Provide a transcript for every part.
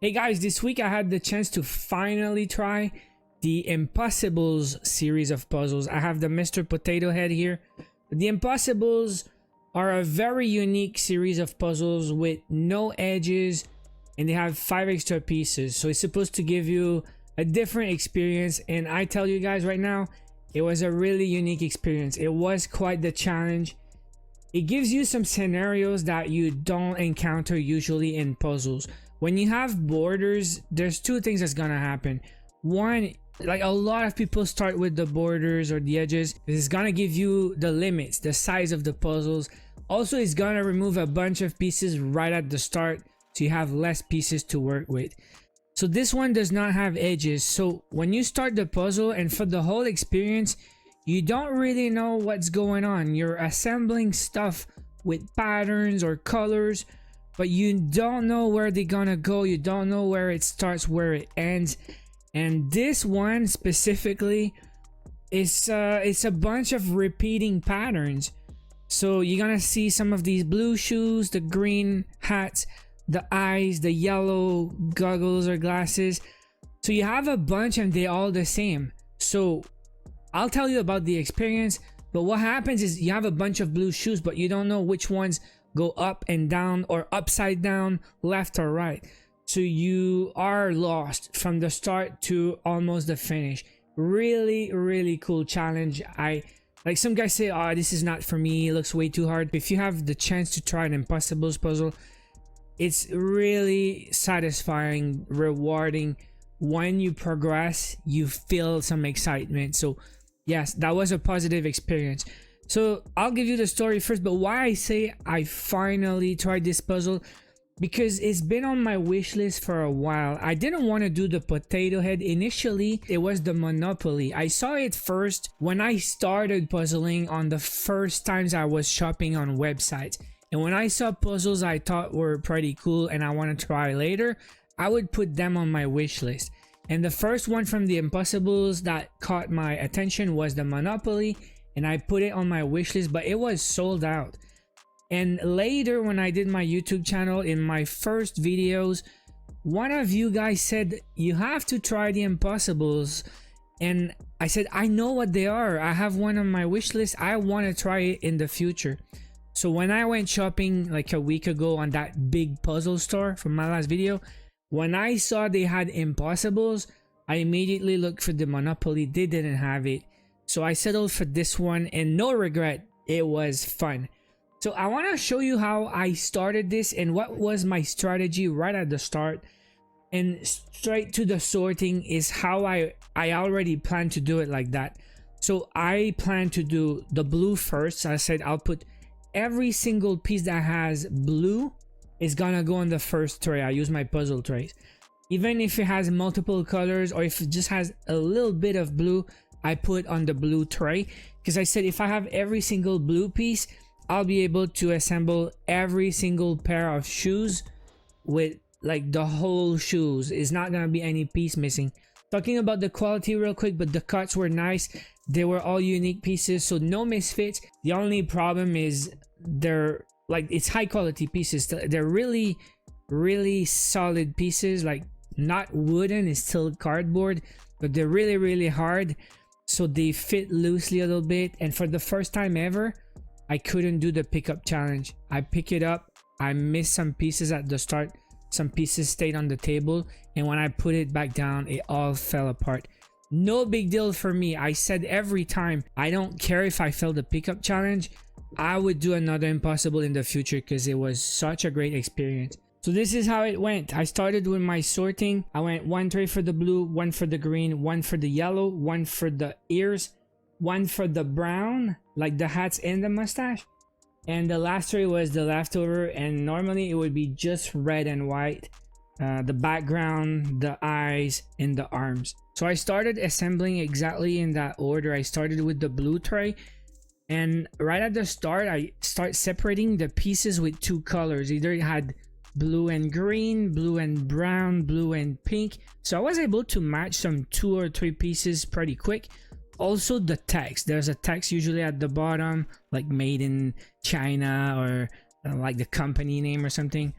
Hey guys, this week I had the chance to finally try the Impossibles series of puzzles. I have the Mr. Potato Head here. The Impossibles are a very unique series of puzzles with no edges, and they have 5 extra pieces. So it's supposed to give you a different experience, and I tell you guys right now, it was a really unique experience. It was quite the challenge. It gives you some scenarios that you don't encounter usually in puzzles. When you have borders, there's two things that's gonna happen. One, like a lot of people start with the borders or the edges. It's gonna give you the limits, the size of the puzzles. Also, it's gonna remove a bunch of pieces right at the start, so you have less pieces to work with. So this one does not have edges. So when you start the puzzle and for the whole experience, you don't really know what's going on. You're assembling stuff with patterns or colors, but you don't know where they're gonna go. You don't know where it starts, where it ends. And this one specifically is it's a bunch of repeating patterns. So you're gonna see some of these blue shoes, the green hats, the eyes, the yellow goggles or glasses. So you have a bunch and they're all the same. So I'll tell you about the experience, but what happens is you have a bunch of blue shoes, but you don't know which ones go up and down or upside down, left or right. So you are lost from the start to almost the finish. Really cool challenge. Like some guys say, oh, this is not for me, it looks way too hard. If you have the chance to try an Impossibles puzzle, it's really satisfying, rewarding. When you progress, you feel some excitement. So yes, that was a positive experience. So I'll give you the story first, but why I say I finally tried this puzzle, because it's been on my wish list for a while. I didn't want to do the Potato Head initially. It was the Monopoly. I saw it first when I started puzzling on the first times I was shopping on websites. And when I saw puzzles I thought were pretty cool and I want to try later, I would put them on my wish list. And the first one from the Impossibles that caught my attention was the Monopoly, and I put it on my wish list, but it was sold out. And later when I did my YouTube channel, in my first videos, one of you guys said you have to try the Impossibles, and I said I know what they are. I have one on my wish list. I want to try it in the future. So when I went shopping like a week ago on that big puzzle store from my last video, when I saw they had Impossibles, I immediately looked for the Monopoly. They didn't have it. So I settled for this one, and no regret. It was fun. So I want to show you how I started this and what was my strategy right at the start. And straight to the sorting is how I already planned to do it like that. So I plan to do the blue first. I said I'll put every single piece that has blue is gonna go on the first tray. I use my puzzle trays. Even if it has multiple colors or if it just has a little bit of blue, I put on the blue tray, because I said if I have every single blue piece, I'll be able to assemble every single pair of shoes with like the whole shoes. It's not gonna be any piece missing. Talking about the quality real quick, but the cuts were nice. They were all unique pieces, so no misfits. The only problem is they're like, it's high quality pieces. They're really solid pieces, like not wooden, it's still cardboard, but they're really hard. So they fit loosely a little bit, and for the first time ever, I couldn't do the pickup challenge. I pick it up, I missed some pieces at the start, some pieces stayed on the table, and when I put it back down, it all fell apart. No big deal for me. I said every time, I don't care if I failed the pickup challenge, I would do another Impossible in the future because it was such a great experience. So this is how it went. I started with my sorting. I went one tray for the blue, one for the green, one for the yellow, one for the ears, one for the brown, like the hats and the mustache, and the last tray was the leftover. And normally it would be just red and white, the background, the eyes, and the arms. So I started assembling exactly in that order. I started with the blue tray, and right at the start I start separating the pieces with 2 colors. Either it had blue and green, blue and brown, blue and pink. So I was able to match some 2 or 3 pieces pretty quick. Also the text, there's a text usually at the bottom, like made in China or like the company name or something.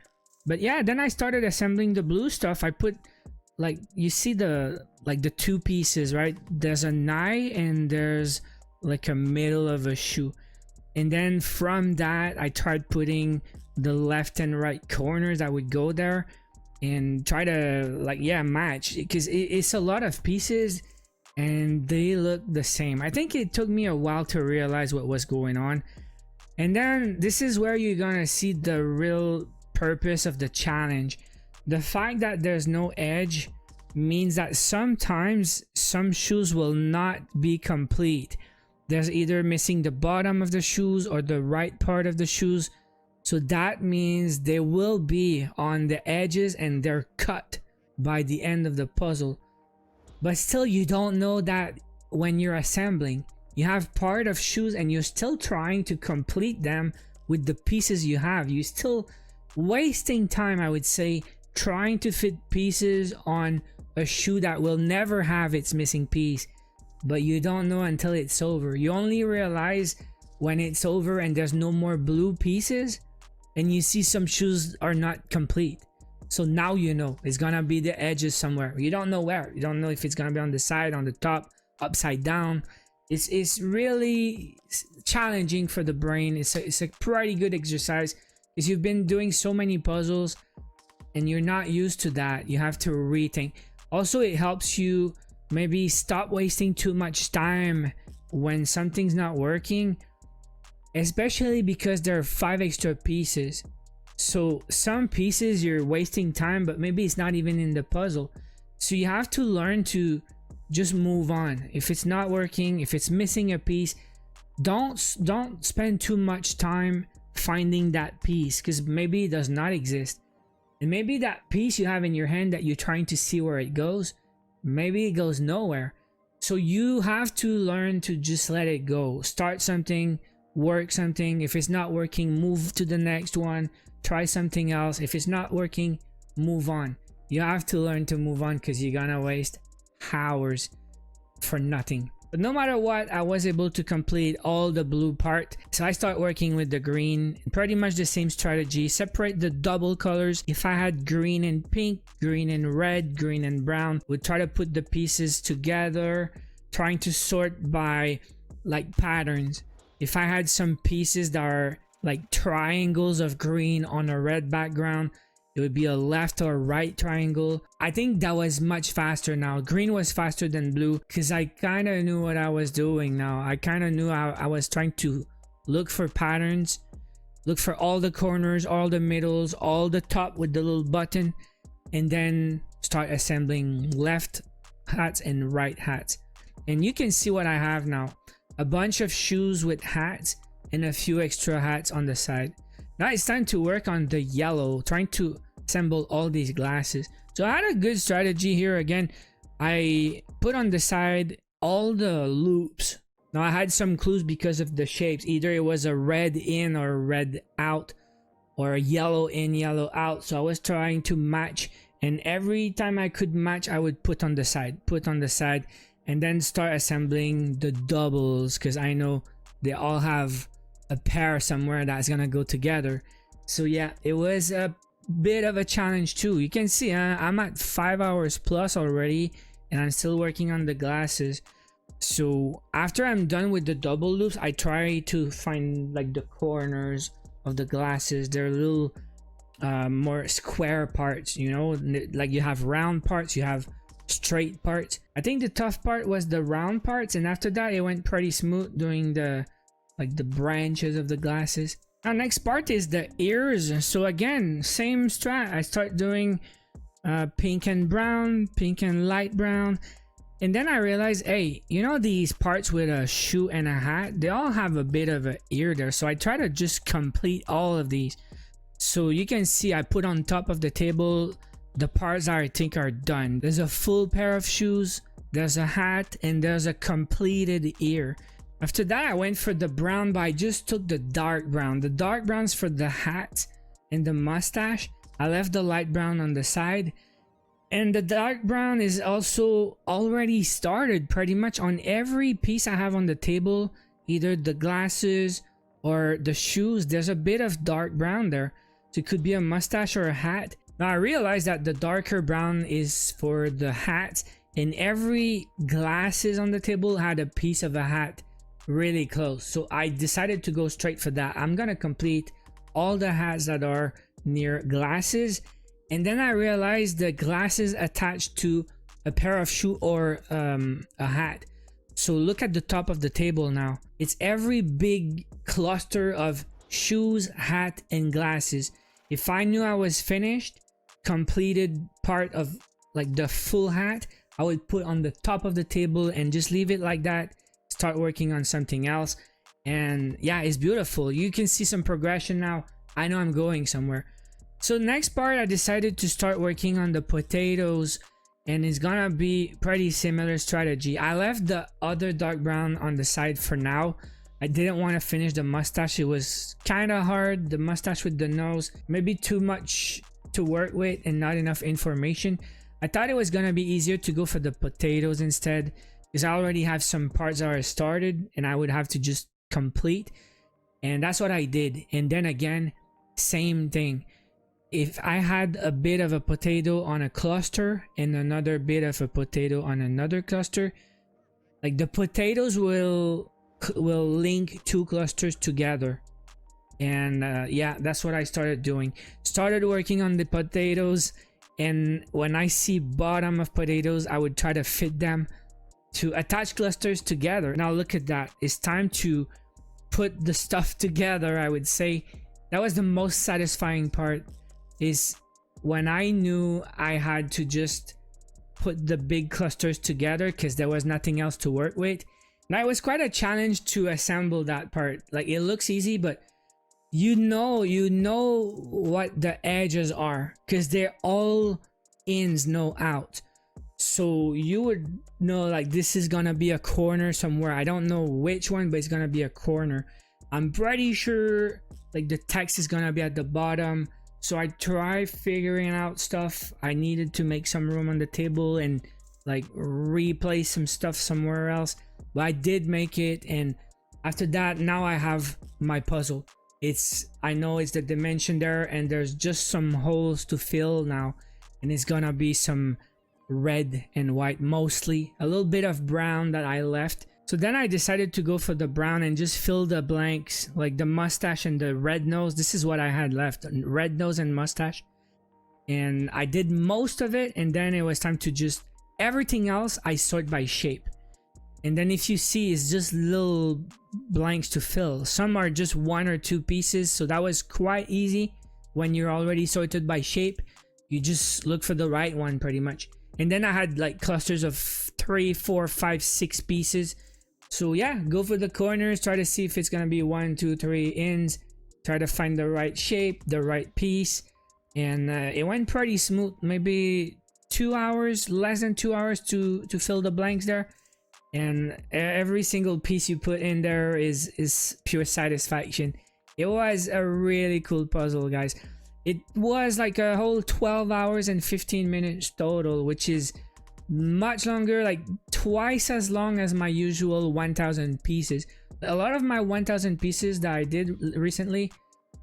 But yeah, then I started assembling the blue stuff. I put, like, you see the two pieces, right? There's an eye and there's like a middle of a shoe. And then from that, I tried putting the left and right corners that would go there and try to, like, yeah, match, because it's a lot of pieces and they look the same. I think it took me a while to realize what was going on. And then this is where you're gonna see the real purpose of the challenge. The fact that there's no edge means that sometimes some shoes will not be complete. There's either missing the bottom of the shoes or the right part of the shoes. So that means they will be on the edges and they're cut by the end of the puzzle. But still, you don't know that when you're assembling. You have part of shoes and you're still trying to complete them with the pieces you have. You're still wasting time, I would say, trying to fit pieces on a shoe that will never have its missing piece. But you don't know until it's over. You only realize when it's over and there's no more blue pieces and you see some shoes are not complete. So now you know it's gonna be the edges somewhere. You don't know where. You don't know if it's gonna be on the side, on the top, upside down. It's really challenging for the brain. It's a pretty good exercise because you've been doing so many puzzles and you're not used to that. You have to rethink. Also, it helps you maybe stop wasting too much time when something's not working, especially because there are 5 extra pieces. So some pieces you're wasting time, but maybe it's not even in the puzzle. So you have to learn to just move on. If it's not working, if it's missing a piece, don't spend too much time finding that piece, because maybe it does not exist. And maybe that piece you have in your hand that you're trying to see where it goes, maybe it goes nowhere. So you have to learn to just let it go. Start something, work something. If it's not working, move to the next one. Try something else. If it's not working, move on. You have to learn to move on, because you're gonna waste hours for nothing. But no matter what, I was able to complete all the blue part. So I start working with the green. Pretty much the same strategy. Separate the double colors. If I had green and pink, green and red, green and brown, would try to put the pieces together, trying to sort by like patterns. If I had some pieces that are like triangles of green on a red background, it would be a left or right triangle. I think that was much faster now. Green was faster than blue because I kind of knew what I was doing now. I kind of knew I was trying to look for patterns, look for all the corners, all the middles, all the top with the little button, and then start assembling left hats and right hats. And you can see what I have now. A bunch of shoes with hats and a few extra hats on the side. Now it's time to work on the yellow, trying to assemble all these glasses. So I had a good strategy here. Again, I put on the side all the loops. Now I had some clues because of the shapes. Either it was a red in or a red out, or a yellow in, yellow out. So I was trying to match, and every time I could match, I would put on the side, and then start assembling the doubles, because I know they all have a pair somewhere that's gonna go together. So yeah, it was a bit of a challenge too. You can see I'm at 5 hours plus already, and I'm still working on the glasses. So after I'm done with the double loops, I try to find like the corners of the glasses. They're little more square parts, you know, like you have round parts, you have straight parts. I think the tough part was the round parts, and after that it went pretty smooth doing the branches of the glasses. Now next part is the ears. So again, same strat. I start doing pink and brown, pink and light brown, and then I realized, hey, you know, these parts with a shoe and a hat, they all have a bit of an ear there. So I try to just complete all of these. So you can see I put on top of the table the parts I think are done. There's a full pair of shoes, there's a hat, and there's a completed ear. After that, I went for the brown, but I just took the dark brown. The dark brown's for the hat and the mustache. I left the light brown on the side. And the dark brown is also already started pretty much on every piece I have on the table. Either the glasses or the shoes, there's a bit of dark brown there. So So it could be a mustache or a hat. Now I realized that the darker brown is for the hat, and every glasses on the table had a piece of a hat really close. So I decided to go straight for that. I'm gonna complete all the hats that are near glasses, and then I realized the glasses attached to a pair of shoe or a hat. So look at the top of the table now. It's every big cluster of shoes, hat, and glasses. If I knew I was finished, completed part of like the full hat, I would put on the top of the table and just leave it like that, start working on something else. And yeah, it's beautiful. You can see some progression now. I know I'm going somewhere. So next part, I decided to start working on the potatoes, and it's gonna be pretty similar strategy. I left the other dark brown on the side for now. I didn't want to finish the mustache. It was kind of hard, the mustache with the nose, maybe too much to work with and not enough information. I thought it was gonna be easier to go for the potatoes instead, because I already have some parts that are started and I would have to just complete, and that's what I did. And then again, same thing. If I had a bit of a potato on a cluster and another bit of a potato on another cluster, like the potatoes will link two clusters together. And yeah, that's what I started doing. Started working on the potatoes, and when I see bottom of potatoes, I would try to fit them to attach clusters together. Now look at that. It's time to put the stuff together. I would say that was the most satisfying part, is when I knew I had to just put the big clusters together because there was nothing else to work with. Now it was quite a challenge to assemble that part. Like, it looks easy, but you know what the edges are, because they're all ins, no out. So you would know, like, this is gonna be a corner somewhere. I don't know which one, but it's gonna be a corner. I'm pretty sure like the text is gonna be at the bottom. So I tried figuring out stuff. I needed to make some room on the table and like replace some stuff somewhere else, but I did make it. And after that, now I have my puzzle. I know it's the dimension there, and there's just some holes to fill now, and it's gonna be some red and white, mostly a little bit of brown that I left. So then I decided to go for the brown and just fill the blanks, like the mustache and the red nose. This is what I had left, red nose and mustache. And I did most of it, and then it was time to just, everything else I sort by shape. And then if you see, it's just little blanks to fill. Some are just one or two pieces, so that was quite easy. When you're already sorted by shape, you just look for the right one pretty much. And then I had like clusters of 3, 4, 5, 6 pieces. So yeah, go for the corners, try to see if it's gonna be 1, 2, 3 ins, try to find the right shape, the right piece. And it went pretty smooth. Maybe 2 hours, less than 2 hours to fill the blanks there. And every single piece you put in there is pure satisfaction. It was a really cool puzzle, guys. It was like a whole 12 hours and 15 minutes total, which is much longer, like twice as long as my usual 1000 pieces. A lot of my 1000 pieces that I did recently,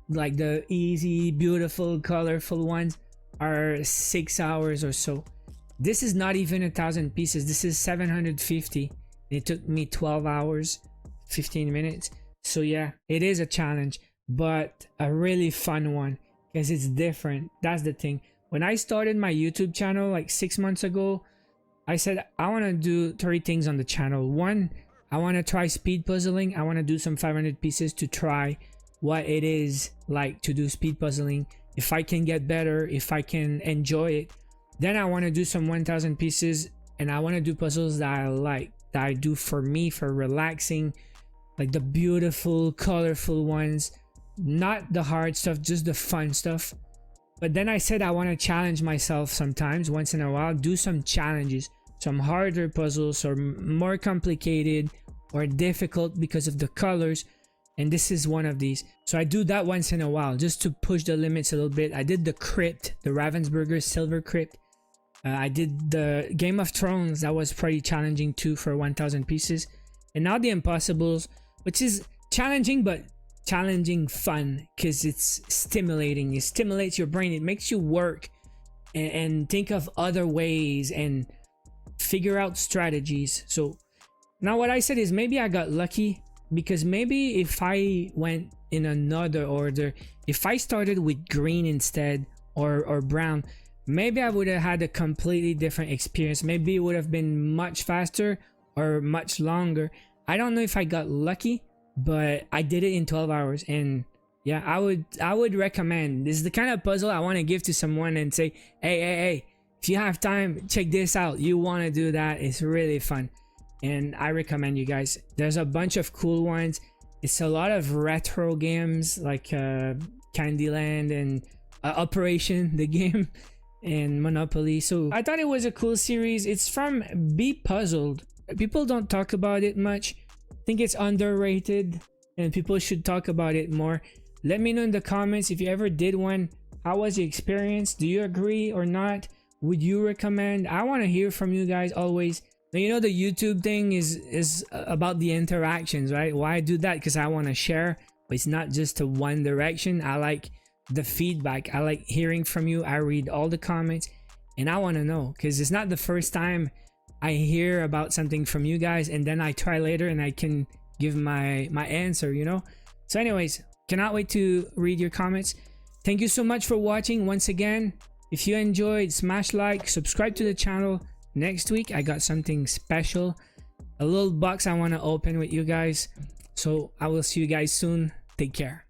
like the easy, beautiful, colorful ones, are 6 hours or so. This is not even 1000 pieces. This is 750. It took me 12 hours 15 minutes. So yeah, it is a challenge, but a really fun one, because it's different. That's the thing. When I started my YouTube channel like 6 months ago, I said I want to do 3 things on the channel. 1, I want to try speed puzzling. I want to do some 500 pieces to try what it is like to do speed puzzling, if I can get better, if I can enjoy it. Then I want to do some 1000 pieces, and I want to do puzzles that I like, that I do for me, for relaxing, like the beautiful, colorful ones, not the hard stuff, just the fun stuff. But then I said I want to challenge myself sometimes, once in a while, do some challenges, some harder puzzles, or more complicated or difficult because of the colors. And this is one of these. So I do that once in a while, just to push the limits a little bit. I did the crypt, the Ravensburger silver crypt. I did the Game of Thrones. That was pretty challenging too, for 1000 pieces. And now the Impossibles, which is challenging but challenging fun because it's stimulating. It stimulates your brain. It makes you work and think of other ways and figure out strategies. So now what I said is maybe I got lucky, because maybe if I went in another order, if I started with green instead or brown, maybe I would have had a completely different experience. Maybe it would have been much faster or much longer. I don't know if I got lucky, but I did it in 12 hours. And yeah, I would recommend. This is the kind of puzzle I want to give to someone and say, hey, if you have time, check this out. You want to do that. It's really fun. And I recommend you guys. There's a bunch of cool ones. It's a lot of retro games like Candyland and Operation, the game, and Monopoly. So I thought it was a cool series. It's from Bepuzzled. People don't talk about it much. I think it's underrated and people should talk about it more. Let me know in the comments if you ever did one. How was the experience? Do you agree or not? Would you recommend? I want to hear from you guys always. Now, you know, the YouTube thing is about the interactions, right? Why I do that? Because I want to share, but it's not just to one direction. I like the feedback. I like hearing from you. I read all the comments and I want to know, because it's not the first time I hear about something from you guys and then I try later and I can give my answer, you know? So anyways, cannot wait to read your comments. Thank you so much for watching once again. If you enjoyed, smash like, subscribe to the channel. Next week I got something special, a little box I want to open with you guys. So I will see you guys soon. Take care.